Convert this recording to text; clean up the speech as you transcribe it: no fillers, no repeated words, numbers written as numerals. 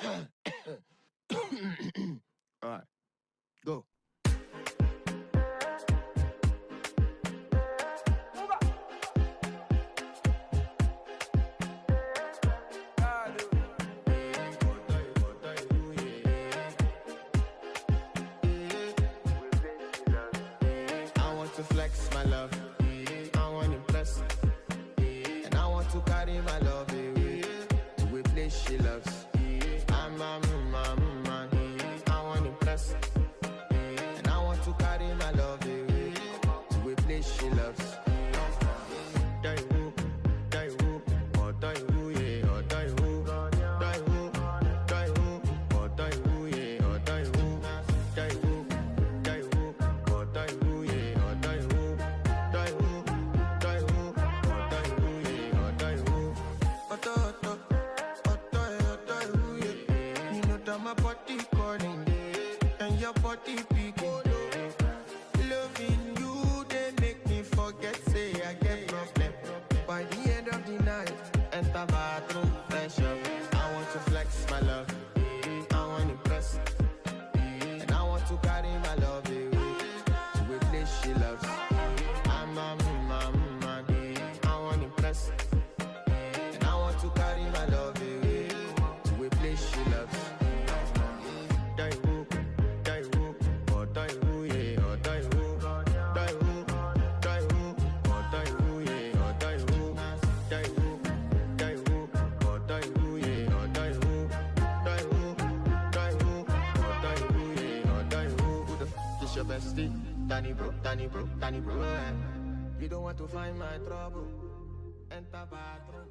All right, go. I want to flex my love. I want to impress. And I want to carry my love away to a place she loves. I'm a man. I want to impress. And I want to carry my love away to a place she loves. My body calling and your body picking. Loving you, they make me forget, say I get problem. By the end of the night, enter bathroom, fresh up. I want to flex my love, I want to impress. And I want to carry my love away to a place she loves. I'm a man, I want to impress. And I want to carry my love away to a place she loves. Your bestie, Danny bro. You don't want to find my trouble. Enter bathroom.